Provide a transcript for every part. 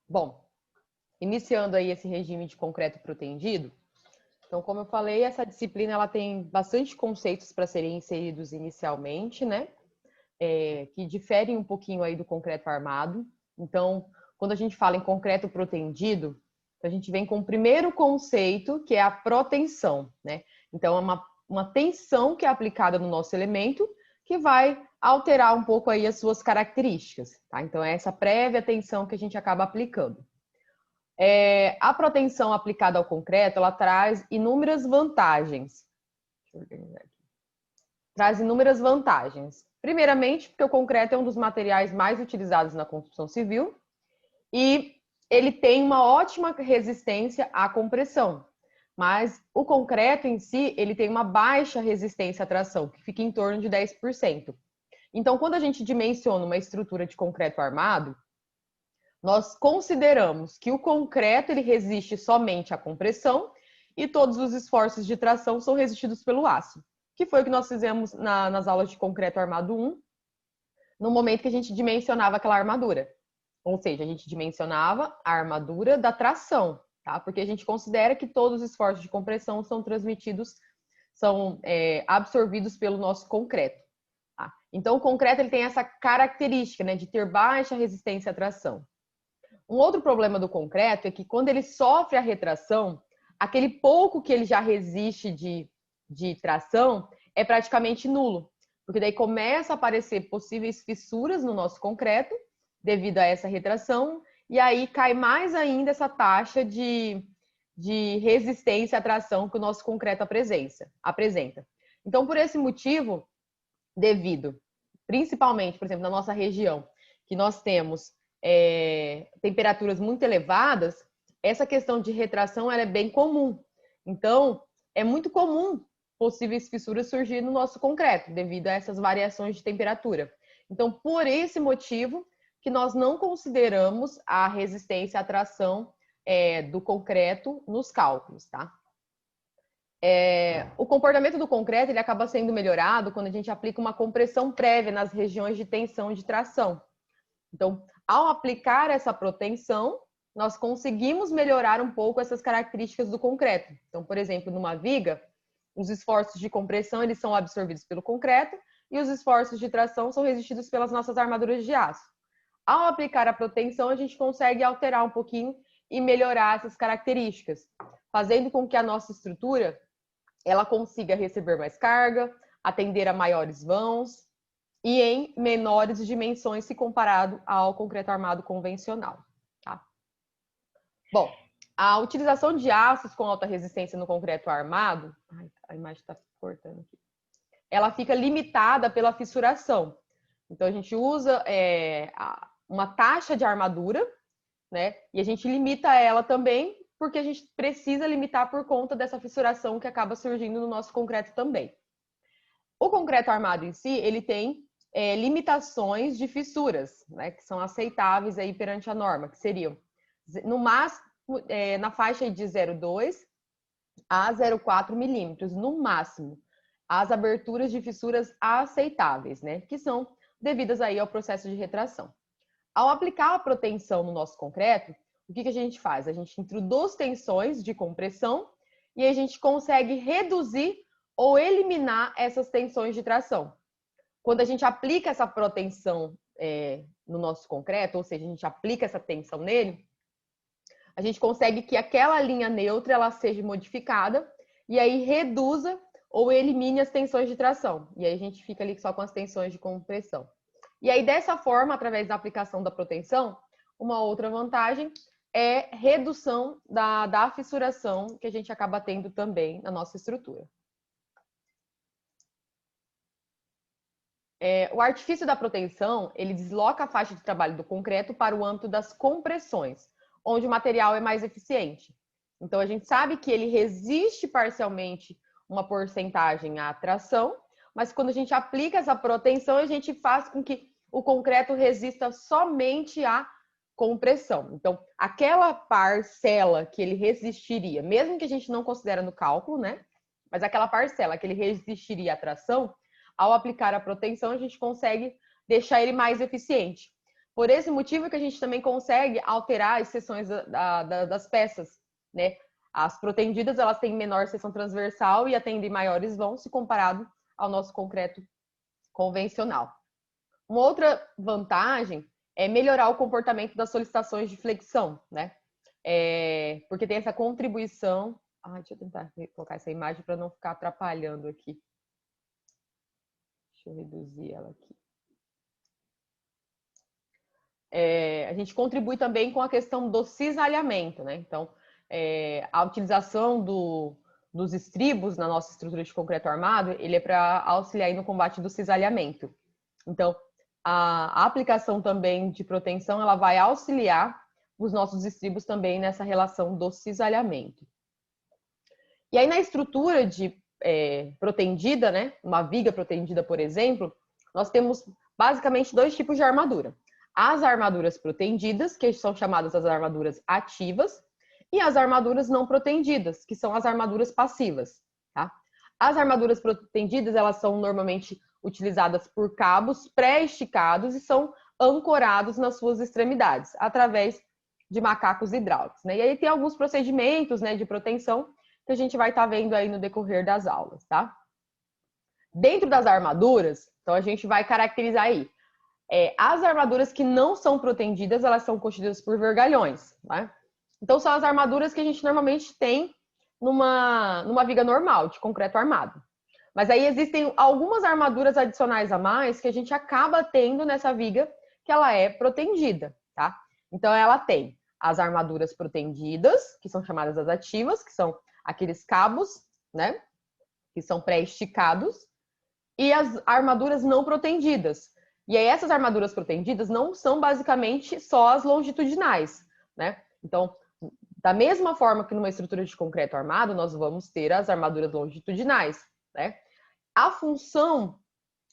Bom, iniciando aí esse regime de concreto protendido, então, como eu falei, essa disciplina ela tem bastante conceitos para serem inseridos inicialmente, né? Que diferem um pouquinho aí do concreto armado. Então, quando a gente fala em concreto protendido, a gente vem com o primeiro conceito, que é a protensão, né? Então, é uma tensão que é aplicada no nosso elemento, que vai alterar um pouco aí as suas características, tá? Então, é essa prévia tensão que a gente acaba aplicando. A protensão aplicada ao concreto, ela traz inúmeras vantagens. Deixa eu organizar aqui. Traz inúmeras vantagens. Primeiramente, porque o concreto é um dos materiais mais utilizados na construção civil e ele tem uma ótima resistência à compressão. Mas o concreto em si, ele tem uma baixa resistência à tração, que fica em torno de 10%. Então, quando a gente dimensiona uma estrutura de concreto armado, nós consideramos que o concreto ele resiste somente à compressão e todos os esforços de tração são resistidos pelo aço, que foi o que nós fizemos nas aulas de concreto armado 1, no momento que a gente dimensionava aquela armadura. Ou seja, a gente dimensionava a armadura da tração, tá? Porque a gente considera que todos os esforços de compressão são transmitidos, são absorvidos pelo nosso concreto. Tá? Então, o concreto ele tem essa característica, né, de ter baixa resistência à tração. Um outro problema do concreto é que quando ele sofre a retração, aquele pouco que ele já resiste de tração é praticamente nulo, porque daí começa a aparecer possíveis fissuras no nosso concreto devido a essa retração, e aí cai mais ainda essa taxa de resistência à tração que o nosso concreto apresenta. Então, por esse motivo, devido, principalmente, por exemplo, na nossa região, que nós temos temperaturas muito elevadas, essa questão de retração ela é bem comum. Então, é muito comum possíveis fissuras surgir no nosso concreto, devido a essas variações de temperatura. Então, por esse motivo, que nós não consideramos a resistência à tração do concreto nos cálculos, tá? O comportamento do concreto ele acaba sendo melhorado quando a gente aplica uma compressão prévia nas regiões de tensão e de tração. Então, ao aplicar essa protensão, nós conseguimos melhorar um pouco essas características do concreto. Então, por exemplo, numa viga, os esforços de compressão eles são absorvidos pelo concreto e os esforços de tração são resistidos pelas nossas armaduras de aço. Ao aplicar a protensão, a gente consegue alterar um pouquinho e melhorar essas características, fazendo com que a nossa estrutura ela consiga receber mais carga, atender a maiores vãos e em menores dimensões se comparado ao concreto armado convencional. Tá? Bom, a utilização de aços com alta resistência no concreto armado, a imagem está cortando aqui, ela fica limitada pela fissuração. Então, a gente usa uma taxa de armadura, né? E a gente limita ela também, porque a gente precisa limitar por conta dessa fissuração que acaba surgindo no nosso concreto também. O concreto armado em si, ele tem limitações de fissuras, né? Que são aceitáveis aí perante a norma, que seriam, no máximo, na faixa de 0,2 a 0,4 milímetros, no máximo, as aberturas de fissuras aceitáveis, né? Que são devidas aí ao processo de retração. Ao aplicar a protensão no nosso concreto, o que a gente faz? A gente introduz tensões de compressão e a gente consegue reduzir ou eliminar essas tensões de tração. Quando a gente aplica essa protensão no nosso concreto, ou seja, a gente aplica essa tensão nele, a gente consegue que aquela linha neutra ela seja modificada e aí reduza ou elimine as tensões de tração. E aí a gente fica ali só com as tensões de compressão. E aí, dessa forma, através da aplicação da protensão, uma outra vantagem é redução da fissuração que a gente acaba tendo também na nossa estrutura. O artifício da protensão, ele desloca a faixa de trabalho do concreto para o âmbito das compressões, onde o material é mais eficiente. Então, a gente sabe que ele resiste parcialmente uma porcentagem à tração, mas quando a gente aplica essa protensão, a gente faz com que o concreto resista somente à compressão. Então, aquela parcela que ele resistiria, mesmo que a gente não considere no cálculo, né? Mas aquela parcela que ele resistiria à tração, ao aplicar a protensão, a gente consegue deixar ele mais eficiente. Por esse motivo que a gente também consegue alterar as seções das peças, né? As protendidas, elas têm menor seção transversal e atendem maiores vãos se comparado ao nosso concreto convencional. Uma outra vantagem é melhorar o comportamento das solicitações de flexão, né? Porque tem essa contribuição. Deixa eu tentar colocar essa imagem para não ficar atrapalhando aqui. Deixa eu reduzir ela aqui. A gente contribui também com a questão do cisalhamento, né? Então, a utilização dos estribos na nossa estrutura de concreto armado, ele é para auxiliar no combate do cisalhamento. Então, a aplicação também de proteção, ela vai auxiliar os nossos estribos também nessa relação do cisalhamento. E aí, na estrutura de protendida, né? Uma viga protendida, por exemplo, nós temos basicamente dois tipos de armadura. As armaduras protendidas, que são chamadas as armaduras ativas, e as armaduras não protendidas, que são as armaduras passivas, tá? As armaduras protendidas, elas são normalmente utilizadas por cabos pré-esticados e são ancorados nas suas extremidades, através de macacos hidráulicos, né? E aí tem alguns procedimentos, né, de proteção que a gente vai estar vendo aí no decorrer das aulas, tá? Dentro das armaduras, então a gente vai caracterizar aí as armaduras que não são protendidas, elas são constituídas por vergalhões, né? Então, são as armaduras que a gente normalmente tem numa viga normal, de concreto armado. Mas aí existem algumas armaduras adicionais a mais que a gente acaba tendo nessa viga que ela é protendida, tá? Então, ela tem as armaduras protendidas, que são chamadas as ativas, que são aqueles cabos, né? Que são pré-esticados, e as armaduras não protendidas. E aí, essas armaduras protendidas não são basicamente só as longitudinais, né? Então, da mesma forma que numa estrutura de concreto armado, nós vamos ter as armaduras longitudinais, né? A função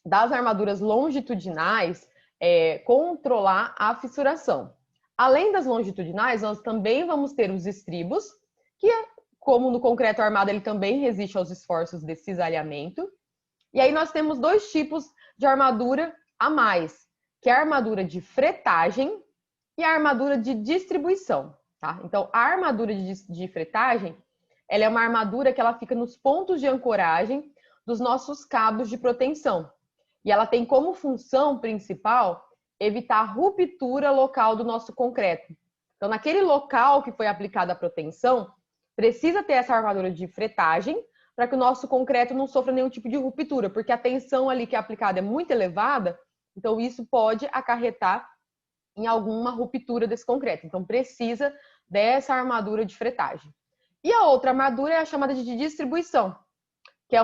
das armaduras longitudinais é controlar a fissuração. Além das longitudinais, nós também vamos ter os estribos, que, como no concreto armado, ele também resiste aos esforços de cisalhamento. E aí nós temos dois tipos de armadura a mais, que é a armadura de fretagem e a armadura de distribuição, tá? Então, a armadura de fretagem, ela é uma armadura que ela fica nos pontos de ancoragem dos nossos cabos de proteção. E ela tem como função principal evitar a ruptura local do nosso concreto. Então, naquele local que foi aplicada a proteção, precisa ter essa armadura de fretagem para que o nosso concreto não sofra nenhum tipo de ruptura, porque a tensão ali que é aplicada é muito elevada, então isso pode acarretar em alguma ruptura desse concreto. Então, precisa dessa armadura de fretagem. E a outra armadura é a chamada de distribuição, que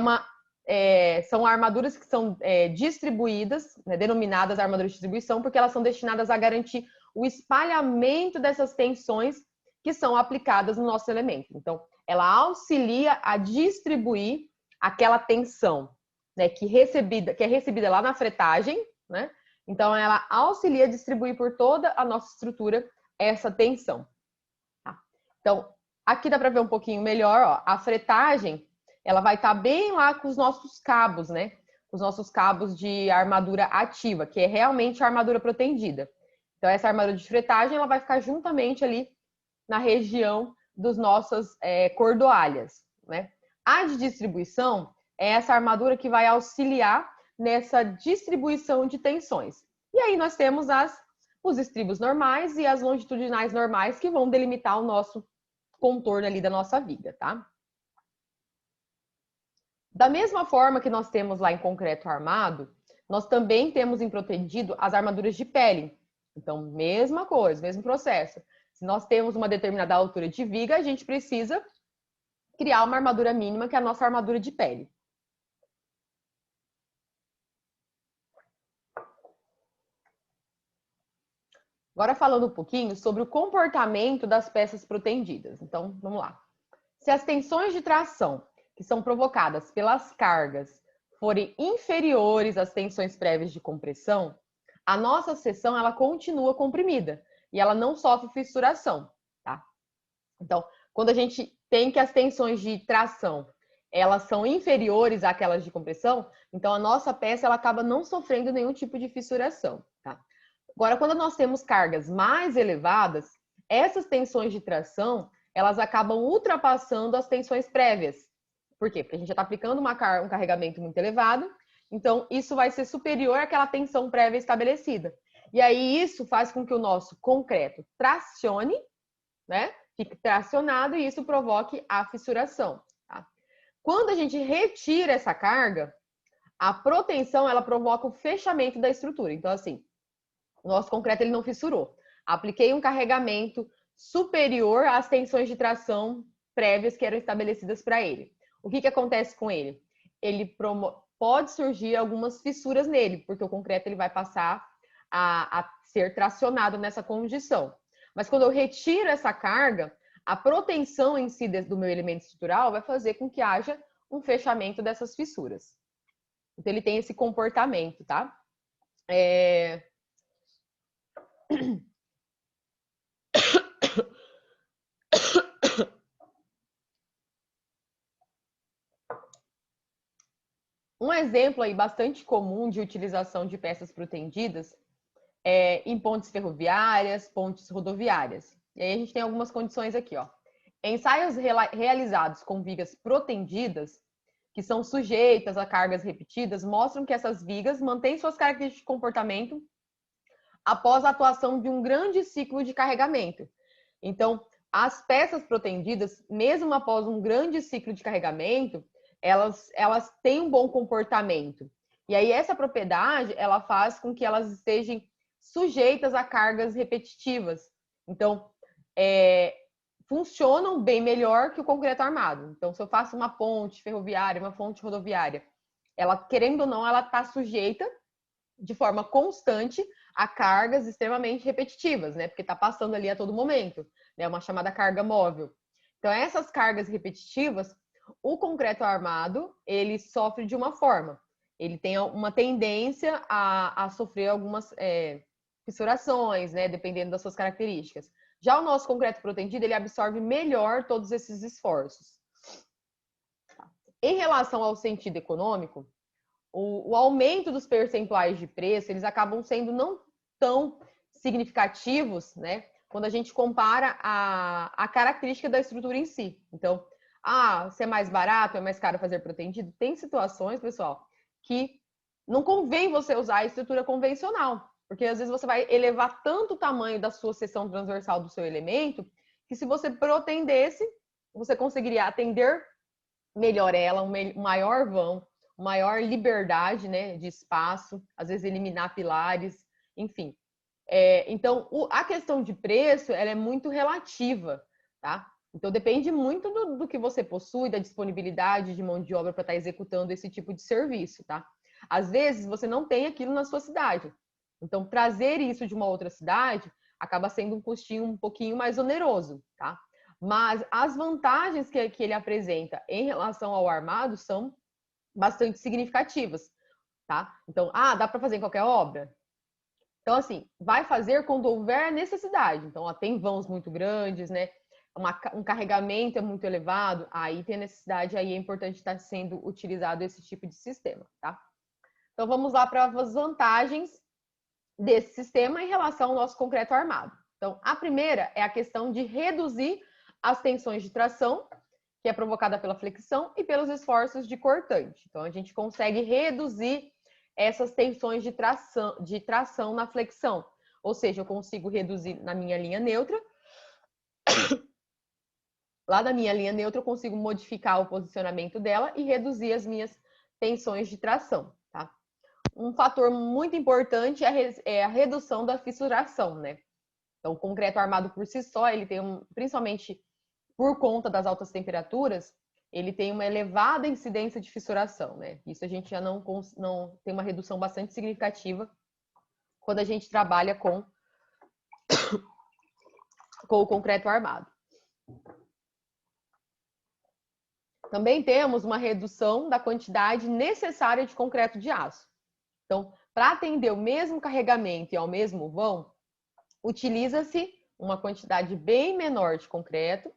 são armaduras que são distribuídas, né, denominadas armaduras de distribuição, porque elas são destinadas a garantir o espalhamento dessas tensões que são aplicadas no nosso elemento. Então, ela auxilia a distribuir aquela tensão, né, que é recebida lá na fretagem, né? Então, ela auxilia a distribuir por toda a nossa estrutura essa tensão. Tá? Então, aqui dá para ver um pouquinho melhor, ó, a fretagem, ela vai estar bem lá com os nossos cabos, né? Os nossos cabos de armadura ativa, que é realmente a armadura protendida. Então, essa armadura de fretagem, ela vai ficar juntamente ali na região das nossas cordoalhas, né? A de distribuição é essa armadura que vai auxiliar nessa distribuição de tensões. E aí nós temos os estribos normais e as longitudinais normais que vão delimitar o nosso contorno ali da nossa viga, tá? Da mesma forma que nós temos lá em concreto armado, nós também temos em protendido as armaduras de pele. Então, mesma coisa, mesmo processo. Se nós temos uma determinada altura de viga, a gente precisa criar uma armadura mínima, que é a nossa armadura de pele. Agora falando um pouquinho sobre o comportamento das peças protendidas. Então, vamos lá. Se as tensões de tração que são provocadas pelas cargas forem inferiores às tensões prévias de compressão, a nossa seção ela continua comprimida e ela não sofre fissuração, tá? Então, quando a gente tem que as tensões de tração elas são inferiores àquelas de compressão, então a nossa peça ela acaba não sofrendo nenhum tipo de fissuração, tá? Agora, quando nós temos cargas mais elevadas, essas tensões de tração, elas acabam ultrapassando as tensões prévias. Por quê? Porque a gente já está aplicando um carregamento muito elevado, então isso vai ser superior àquela tensão prévia estabelecida. E aí isso faz com que o nosso concreto tracione, né? Fique tracionado e isso provoque a fissuração. Tá? Quando a gente retira essa carga, a protensão ela provoca o fechamento da estrutura. Então, assim, o nosso concreto ele não fissurou. Apliquei um carregamento superior às tensões de tração prévias que eram estabelecidas para ele. O que acontece com ele? Ele pode surgir algumas fissuras nele, porque o concreto ele vai passar a ser tracionado nessa condição. Mas quando eu retiro essa carga, a protensão em si do meu elemento estrutural vai fazer com que haja um fechamento dessas fissuras. Então, ele tem esse comportamento, tá? Um exemplo aí bastante comum de utilização de peças protendidas é em pontes ferroviárias, pontes rodoviárias. E aí a gente tem algumas condições aqui, ó. Ensaios realizados com vigas protendidas, que são sujeitas a cargas repetidas, mostram que essas vigas mantêm suas características de comportamento após a atuação de um grande ciclo de carregamento. Então, as peças protendidas, mesmo após um grande ciclo de carregamento, elas têm um bom comportamento. E aí essa propriedade, ela faz com que elas estejam sujeitas a cargas repetitivas. Então, funcionam bem melhor que o concreto armado. Então, se eu faço uma ponte ferroviária, uma ponte rodoviária, ela, querendo ou não, ela está sujeita de forma constante a cargas extremamente repetitivas, né? Porque está passando ali a todo momento, né? Uma chamada carga móvel. Então, essas cargas repetitivas, o concreto armado, ele sofre de uma forma. Ele tem uma tendência a sofrer algumas fissurações, né? Dependendo das suas características. Já o nosso concreto protendido, ele absorve melhor todos esses esforços. Em relação ao sentido econômico, o aumento dos percentuais de preço, eles acabam sendo não tão significativos, né? Quando a gente compara a característica da estrutura em si. Então, se é mais barato, é mais caro fazer protendido. Tem situações, pessoal, que não convém você usar a estrutura convencional, porque às vezes você vai elevar tanto o tamanho da sua seção transversal do seu elemento, que se você protendesse, você conseguiria atender melhor ela, um maior vão, maior liberdade, né, de espaço, às vezes eliminar pilares, enfim. Então, a questão de preço, ela é muito relativa, tá? Então, depende muito do que você possui, da disponibilidade de mão de obra para estar executando esse tipo de serviço, tá? Às vezes, você não tem aquilo na sua cidade. Então, trazer isso de uma outra cidade acaba sendo um custinho um pouquinho mais oneroso, tá? Mas as vantagens que ele apresenta em relação ao armado são bastante significativas, tá? Então, dá para fazer em qualquer obra? Então, assim, vai fazer quando houver necessidade. Então, tem vãos muito grandes, né? Um carregamento é muito elevado, aí tem necessidade, aí é importante estar sendo utilizado esse tipo de sistema, tá? Então, vamos lá para as vantagens desse sistema em relação ao nosso concreto armado. Então, a primeira é a questão de reduzir as tensões de tração, que é provocada pela flexão e pelos esforços de cortante. Então, a gente consegue reduzir essas tensões de tração na flexão. Ou seja, eu consigo reduzir na minha linha neutra. Lá da minha linha neutra, eu consigo modificar o posicionamento dela e reduzir as minhas tensões de tração, tá? Um fator muito importante é a redução da fissuração, né? Então, o concreto armado por si só, ele tem principalmente por conta das altas temperaturas, ele tem uma elevada incidência de fissuração, né? Isso a gente já não tem uma redução bastante significativa quando a gente trabalha com o concreto armado. Também temos uma redução da quantidade necessária de concreto de aço. Então, para atender o mesmo carregamento e ao mesmo vão, utiliza-se uma quantidade bem menor de concreto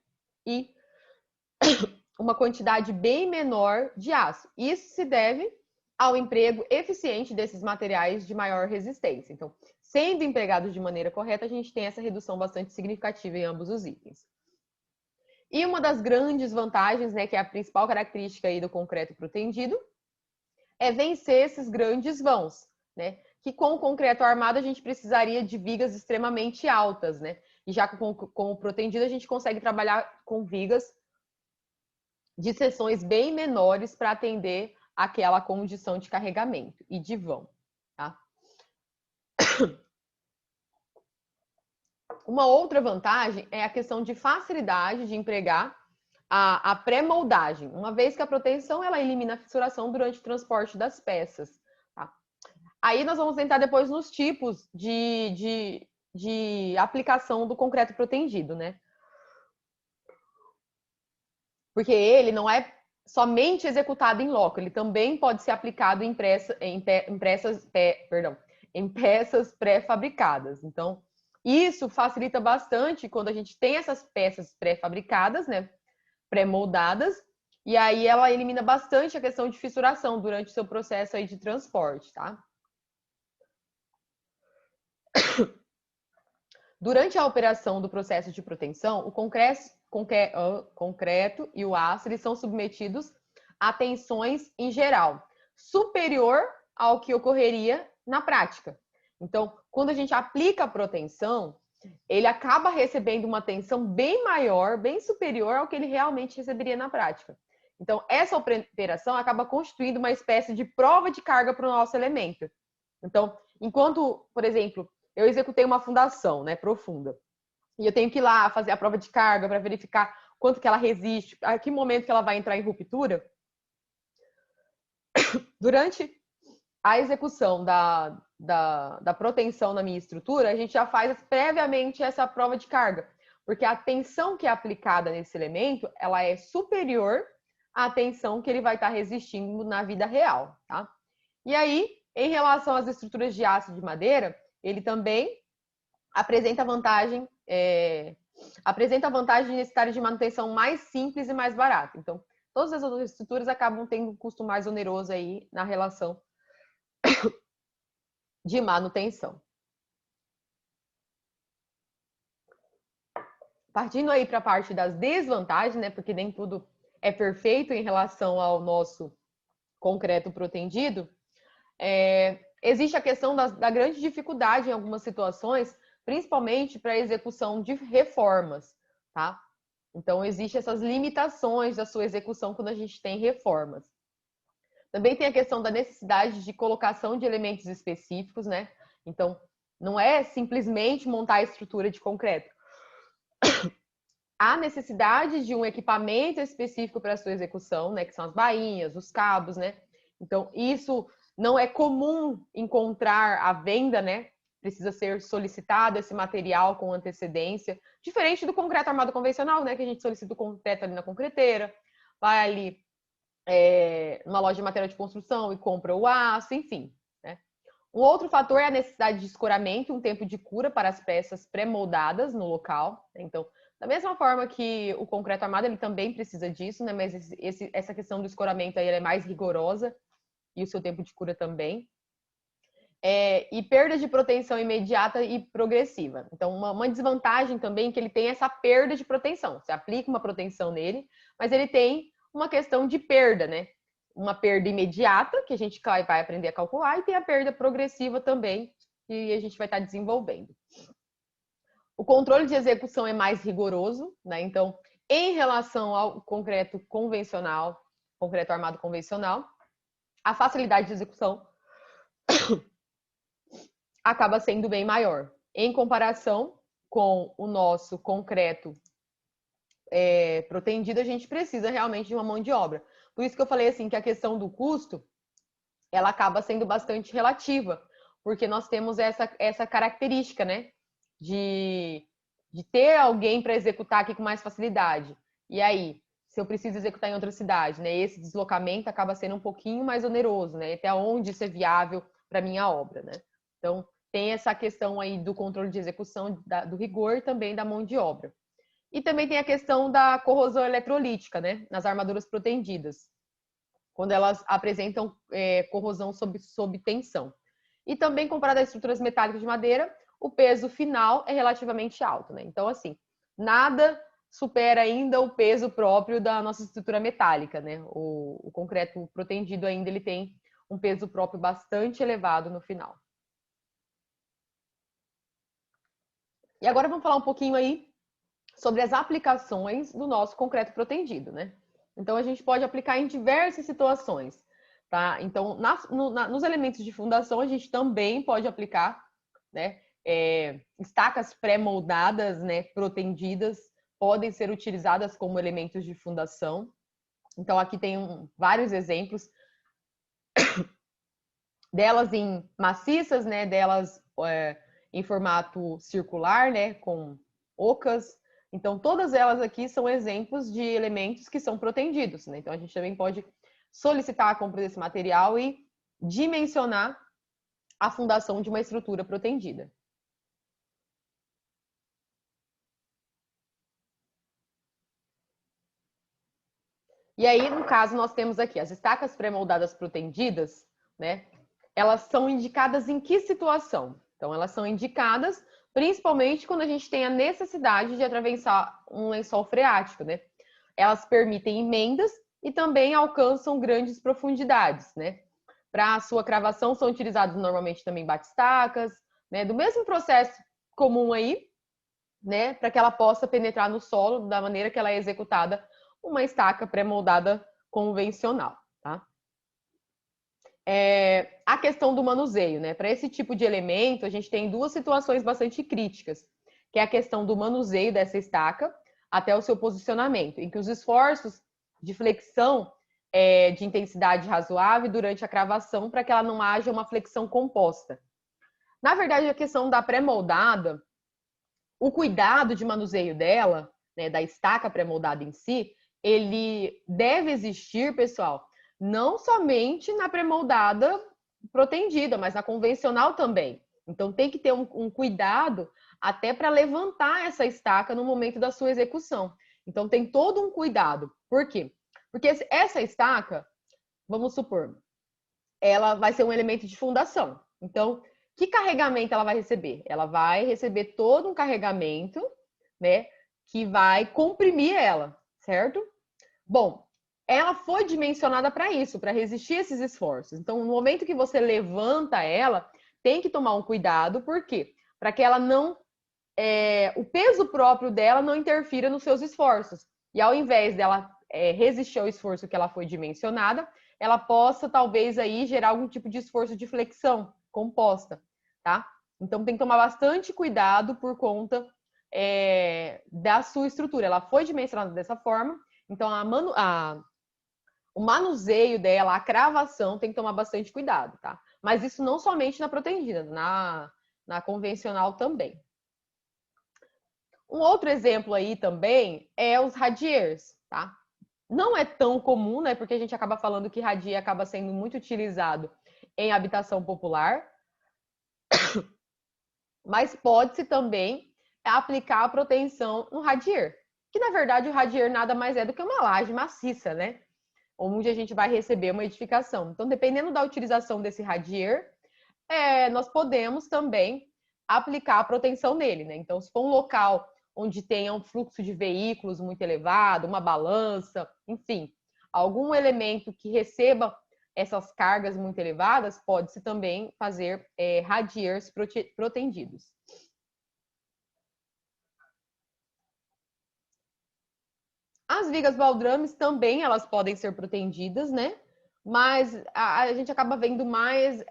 e uma quantidade bem menor de aço. Isso se deve ao emprego eficiente desses materiais de maior resistência. Então, sendo empregados de maneira correta, a gente tem essa redução bastante significativa em ambos os itens. E uma das grandes vantagens, né, que é a principal característica aí do concreto protendido, é vencer esses grandes vãos, né? Que com o concreto armado a gente precisaria de vigas extremamente altas, né? E já com o protendido a gente consegue trabalhar com vigas de seções bem menores para atender aquela condição de carregamento e de vão, tá? Uma outra vantagem é a questão de facilidade de empregar a pré-moldagem, uma vez que a proteção ela elimina a fissuração durante o transporte das peças. Tá? Aí nós vamos entrar depois nos tipos de aplicação do concreto protendido, né? Porque ele não é somente executado em loco, ele também pode ser aplicado em peças pré-fabricadas. Então, isso facilita bastante quando a gente tem essas peças pré-fabricadas, né? Pré-moldadas, e aí ela elimina bastante a questão de fissuração durante o seu processo aí de transporte, tá? Durante a operação do processo de proteção, o concreto e o aço eles são submetidos a tensões em geral, superior ao que ocorreria na prática. Então, quando a gente aplica a proteção, ele acaba recebendo uma tensão bem maior, bem superior ao que ele realmente receberia na prática. Então, essa operação acaba constituindo uma espécie de prova de carga para o nosso elemento. Então, enquanto, por exemplo, eu executei uma fundação, né, profunda, e eu tenho que ir lá fazer a prova de carga para verificar quanto que ela resiste, a que momento que ela vai entrar em ruptura, durante a execução da proteção na minha estrutura, a gente já faz previamente essa prova de carga, porque a tensão que é aplicada nesse elemento, ela é superior à tensão que ele vai estar resistindo na vida real, tá? E aí, em relação às estruturas de aço e de madeira, ele também apresenta vantagem de necessitários de manutenção mais simples e mais barato. Então, todas as outras estruturas acabam tendo um custo mais oneroso aí na relação de manutenção. Partindo aí para a parte das desvantagens, né, porque nem tudo é perfeito em relação ao nosso concreto protendido, existe a questão da grande dificuldade em algumas situações, principalmente para a execução de reformas, tá? Então, existem essas limitações da sua execução quando a gente tem reformas. Também tem a questão da necessidade de colocação de elementos específicos, né? Então, não é simplesmente montar a estrutura de concreto. Há necessidade de um equipamento específico para a sua execução, né? Que são as bainhas, os cabos, né? Então, isso não é comum encontrar à venda, né? Precisa ser solicitado esse material com antecedência, diferente do concreto armado convencional, né? Que a gente solicita o concreto ali na concreteira, vai ali numa loja de material de construção e compra o aço, enfim. Né? Um outro fator é a necessidade de escoramento, um tempo de cura para as peças pré-moldadas no local. Então, da mesma forma que o concreto armado, ele também precisa disso, né? Mas essa questão do escoramento aí é mais rigorosa e o seu tempo de cura também. E perda de proteção imediata e progressiva. Então, uma desvantagem também é que ele tem essa perda de proteção. Você aplica uma proteção nele, mas ele tem uma questão de perda, né? Uma perda imediata, que a gente vai aprender a calcular, e tem a perda progressiva também, que a gente vai estar desenvolvendo. O controle de execução é mais rigoroso, né? Então, em relação ao concreto convencional, concreto armado convencional, a facilidade de execução acaba sendo bem maior. Em comparação com o nosso concreto protendido, a gente precisa realmente de uma mão de obra. Por isso que eu falei assim que a questão do custo, ela acaba sendo bastante relativa, porque nós temos essa característica, né? De ter alguém para executar aqui com mais facilidade. E aí, se eu preciso executar em outra cidade, né? Esse deslocamento acaba sendo um pouquinho mais oneroso, né? Até onde isso é viável para minha obra, né? Então, tem essa questão aí do controle de execução, do rigor e também da mão de obra. E também tem a questão da corrosão eletrolítica, né? Nas armaduras protendidas, quando elas apresentam corrosão sob tensão. E também, comparado às estruturas metálicas de madeira, o peso final é relativamente alto, né? Então, assim, nada supera ainda o peso próprio da nossa estrutura metálica, né? O concreto protendido ainda ele tem um peso próprio bastante elevado no final. E agora vamos falar um pouquinho aí sobre as aplicações do nosso concreto protendido, né? Então a gente pode aplicar em diversas situações, tá? Então nos elementos de fundação a gente também pode aplicar, né? Estacas pré-moldadas, né? Protendidas podem ser utilizadas como elementos de fundação. Então aqui tem vários exemplos delas em maciças, né? Delas em formato circular, né? Com ocas. Então, todas elas aqui são exemplos de elementos que são protendidos, né? Então, a gente também pode solicitar a compra desse material e dimensionar a fundação de uma estrutura protendida. E aí, no caso, nós temos aqui as estacas pré-moldadas protendidas, né? Elas são indicadas em que situação? Então, elas são indicadas principalmente quando a gente tem a necessidade de atravessar um lençol freático, né? Elas permitem emendas e também alcançam grandes profundidades, né? Para a sua cravação são utilizados normalmente também batistacas, né? Do mesmo processo comum aí, né? Para que ela possa penetrar no solo da maneira que ela é executada uma estaca pré-moldada convencional, tá? A questão do manuseio, né? Para esse tipo de elemento, a gente tem duas situações bastante críticas, que é a questão do manuseio dessa estaca até o seu posicionamento, em que os esforços de flexão de intensidade razoável durante a cravação para que ela não haja uma flexão composta. Na verdade, a questão da pré-moldada, o cuidado de manuseio dela, né, da estaca pré-moldada em si, ele deve existir, pessoal, não somente na pré-moldada protendida, mas na convencional também. Então tem que ter um cuidado até para levantar essa estaca no momento da sua execução. Então tem todo um cuidado. Por quê? Porque essa estaca, vamos supor, ela vai ser um elemento de fundação. Então, que carregamento ela vai receber? Ela vai receber todo um carregamento, né, que vai comprimir ela, certo? Bom, ela foi dimensionada para isso, para resistir esses esforços. Então, no momento que você levanta ela, tem que tomar um cuidado, por quê? Para que ela não, o peso próprio dela não interfira nos seus esforços. E ao invés dela resistir ao esforço que ela foi dimensionada, ela possa talvez aí gerar algum tipo de esforço de flexão composta, tá? Então tem que tomar bastante cuidado por conta da sua estrutura. Ela foi dimensionada dessa forma, então o manuseio dela, a cravação, tem que tomar bastante cuidado, tá? Mas isso não somente na protendida, na convencional também. Um outro exemplo aí também é os radiers, tá? Não é tão comum, né? Porque a gente acaba falando que radier acaba sendo muito utilizado em habitação popular, mas pode-se também aplicar a proteção no radier, que na verdade o radier nada mais é do que uma laje maciça, né? Onde a gente vai receber uma edificação. Então, dependendo da utilização desse radier, nós podemos também aplicar a proteção nele, né? Então, se for um local onde tenha um fluxo de veículos muito elevado, uma balança, enfim, algum elemento que receba essas cargas muito elevadas, pode-se também fazer radiers protendidos. As vigas baldrames também elas podem ser protendidas, né? Mas a gente acaba vendo mais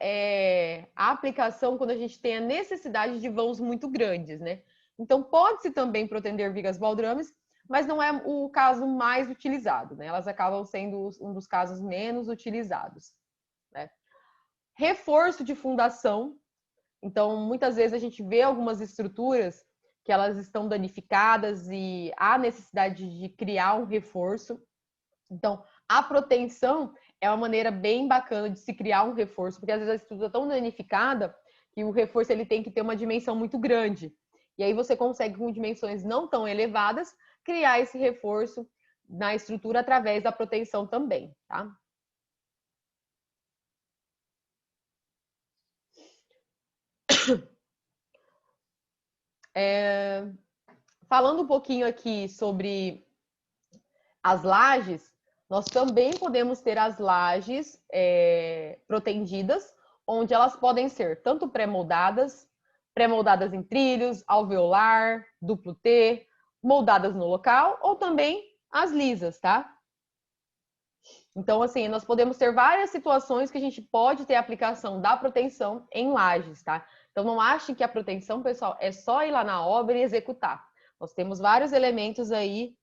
a aplicação quando a gente tem a necessidade de vãos muito grandes, né? Então, pode-se também protender vigas baldrames, mas não é o caso mais utilizado, né? Elas acabam sendo um dos casos menos utilizados, né? Reforço de fundação. Então, muitas vezes a gente vê algumas estruturas que elas estão danificadas e há necessidade de criar um reforço. Então, a proteção é uma maneira bem bacana de se criar um reforço, porque às vezes a estrutura é tão danificada que o reforço ele tem que ter uma dimensão muito grande. E aí você consegue, com dimensões não tão elevadas, criar esse reforço na estrutura através da proteção também, tá? Falando um pouquinho aqui sobre as lajes, nós também podemos ter as lajes protendidas, onde elas podem ser tanto pré-moldadas em trilhos, alveolar, duplo T, moldadas no local, ou também as lisas, tá? Então, assim, nós podemos ter várias situações que a gente pode ter aplicação da proteção em lajes, tá? Então, não achem que a proteção, pessoal, é só ir lá na obra e executar. Nós temos vários elementos aí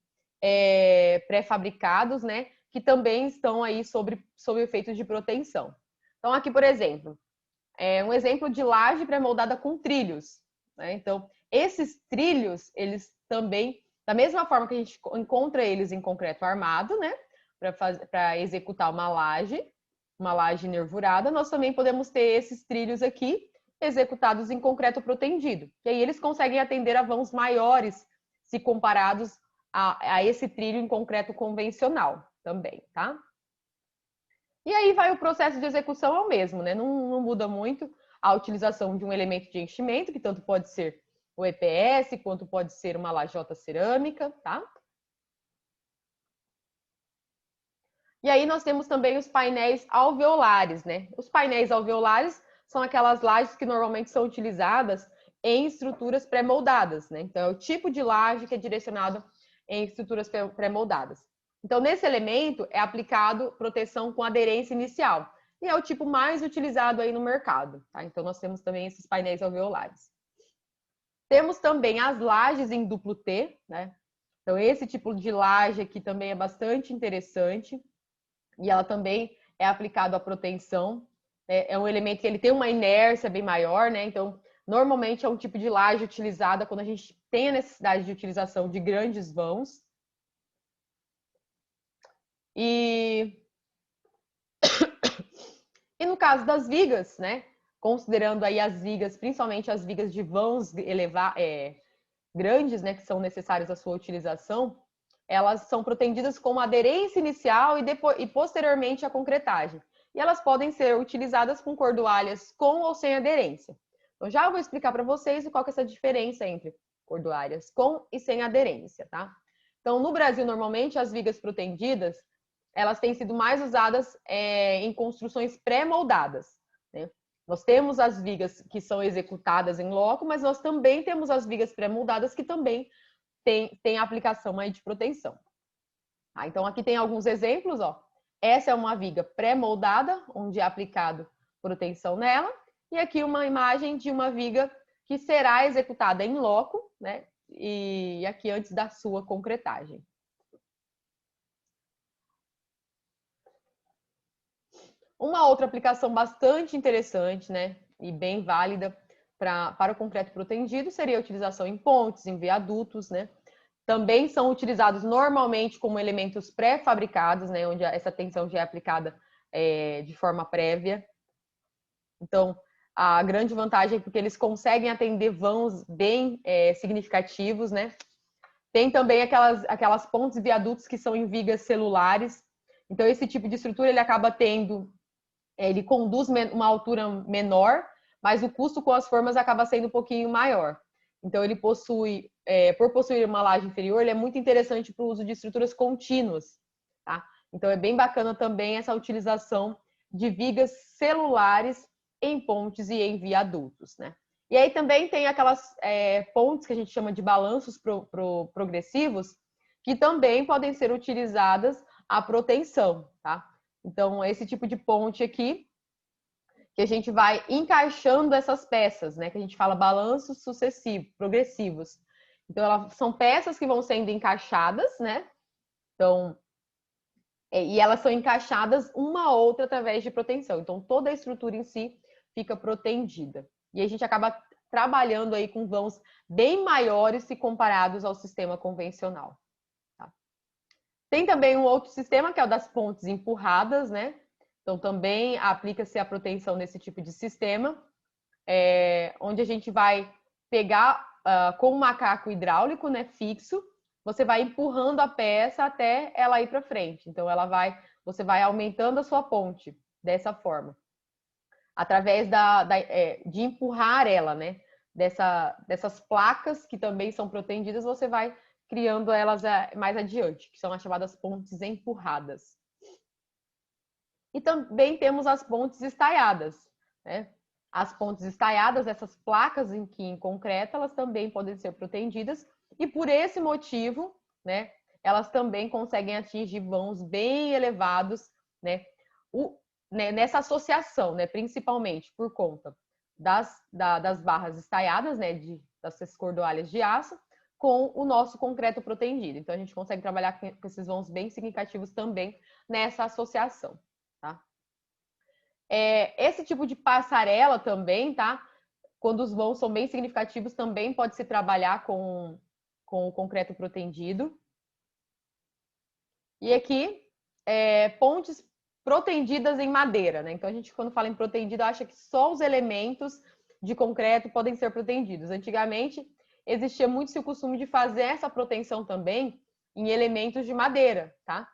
pré-fabricados, né? Que também estão aí sobre efeitos de proteção. Então, aqui, por exemplo, um exemplo de laje pré-moldada com trilhos, né? Então, esses trilhos, eles também, da mesma forma que a gente encontra eles em concreto armado, né? Para executar uma laje nervurada, nós também podemos ter esses trilhos aqui executados em concreto protendido. E aí eles conseguem atender a vãos maiores se comparados a esse trilho em concreto convencional também, tá? E aí vai o processo de execução é o mesmo, né? Não muda muito a utilização de um elemento de enchimento, que tanto pode ser o EPS, quanto pode ser uma lajota cerâmica, tá? E aí nós temos também os painéis alveolares, né? Os painéis alveolares são aquelas lajes que normalmente são utilizadas em estruturas pré-moldadas, né? Então é o tipo de laje que é direcionado em estruturas pré-moldadas. Então nesse elemento é aplicado proteção com aderência inicial e é o tipo mais utilizado aí no mercado, tá? Então nós temos também esses painéis alveolares. Temos também as lajes em duplo T, né? Então esse tipo de laje aqui também é bastante interessante. E ela também é aplicado à proteção. É um elemento que ele tem uma inércia bem maior, né? Então, normalmente é um tipo de laje utilizada quando a gente tem a necessidade de utilização de grandes vãos. E no caso das vigas, né? Considerando aí as vigas, principalmente as vigas de vãos grandes, né? Que são necessárias à sua utilização, elas são protendidas com uma aderência inicial e posteriormente a concretagem. E elas podem ser utilizadas com cordoalhas com ou sem aderência. Então, já vou explicar para vocês qual que é essa diferença entre cordoalhas com e sem aderência, tá? Então, no Brasil, normalmente, as vigas protendidas, elas têm sido mais usadas em construções pré-moldadas, né? Nós temos as vigas que são executadas em loco, mas nós também temos as vigas pré-moldadas que também tem aplicação aí de proteção. Então, aqui tem alguns exemplos, ó. Essa é uma viga pré-moldada, onde é aplicado proteção nela. E aqui uma imagem de uma viga que será executada em loco, né? E aqui antes da sua concretagem. Uma outra aplicação bastante interessante, né? E bem válida para o concreto protendido seria a utilização em pontes, em viadutos, né? Também são utilizados normalmente como elementos pré-fabricados, né, onde essa tensão já é aplicada de forma prévia. Então, a grande vantagem é porque eles conseguem atender vãos bem significativos, né? Tem também aquelas pontes e viadutos que são em vigas celulares. Então, esse tipo de estrutura ele acaba tendo, ele conduz uma altura menor, mas o custo com as formas acaba sendo um pouquinho maior. Então, ele possui, por possuir uma laje inferior, ele é muito interessante para o uso de estruturas contínuas, tá? Então, é bem bacana também essa utilização de vigas celulares em pontes e em viadutos, né? E aí também tem aquelas pontes que a gente chama de balanços progressivos, que também podem ser utilizadas à proteção, tá? Então, esse tipo de ponte aqui, que a gente vai encaixando essas peças, né? Que a gente fala balanços sucessivos, progressivos. Então, são peças que vão sendo encaixadas, né? Então, e elas são encaixadas uma a outra através de proteção. Então, toda a estrutura em si fica protegida. E a gente acaba trabalhando aí com vãos bem maiores se comparados ao sistema convencional. Tá? Tem também um outro sistema, que é o das pontes empurradas, né? Então, também aplica-se a proteção nesse tipo de sistema, onde a gente vai pegar com um macaco hidráulico, né, fixo, você vai empurrando a peça até ela ir para frente. Então, você vai aumentando a sua ponte dessa forma, através de empurrar ela, né? dessas placas que também são protendidas, você vai criando elas mais adiante, que são as chamadas pontes empurradas. E também temos as pontes estaiadas, né? As pontes estaiadas, essas placas em concreto, elas também podem ser protendidas e por esse motivo, né, elas também conseguem atingir vãos bem elevados, né, nessa associação, né, principalmente por conta das barras estaiadas, né, dessas cordoalhas de aço, com o nosso concreto protendido. Então, a gente consegue trabalhar com esses vãos bem significativos também nessa associação, tá? Esse tipo de passarela também, tá? Quando os vãos são bem significativos, também pode se trabalhar com o concreto protendido. E aqui, pontes protendidas em madeira, né? Então, a gente, quando fala em protendido, acha que só os elementos de concreto podem ser protendidos. Antigamente, existia muito o costume de fazer essa proteção também em elementos de madeira, tá?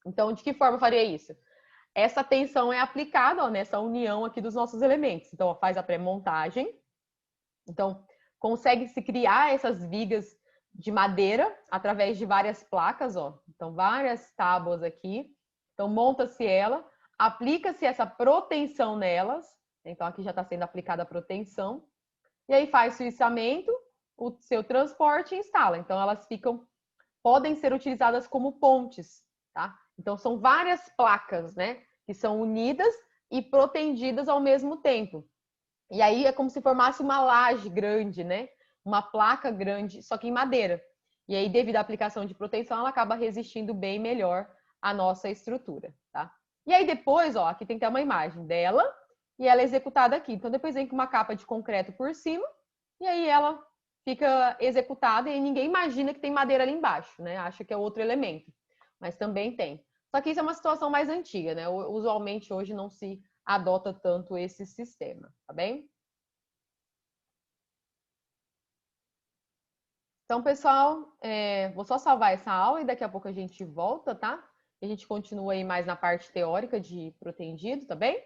Então, de que forma eu faria isso? Essa tensão é aplicada, ó, nessa união aqui dos nossos elementos. Então, ó, faz a pré-montagem. Então, consegue-se criar essas vigas de madeira através de várias placas, ó. Então, várias tábuas aqui. Então, monta-se ela, aplica-se essa proteção nelas. Então, aqui já está sendo aplicada a proteção. E aí faz o içamento, o seu transporte e instala. Então, elas podem ser utilizadas como pontes, tá? Então, são várias placas, né? Que são unidas e protendidas ao mesmo tempo. E aí é como se formasse uma laje grande, né? Uma placa grande, só que em madeira. E aí, devido à aplicação de proteção, ela acaba resistindo bem melhor à nossa estrutura, tá? E aí depois, ó, aqui tem que ter uma imagem dela e ela é executada aqui. Então, depois vem com uma capa de concreto por cima e aí ela fica executada e ninguém imagina que tem madeira ali embaixo, né? Acha que é outro elemento, mas também tem. Só que isso é uma situação mais antiga, né? Usualmente hoje não se adota tanto esse sistema, tá bem? Então, pessoal, vou só salvar essa aula e daqui a pouco a gente volta, tá? E a gente continua aí mais na parte teórica de protendido, tá bem?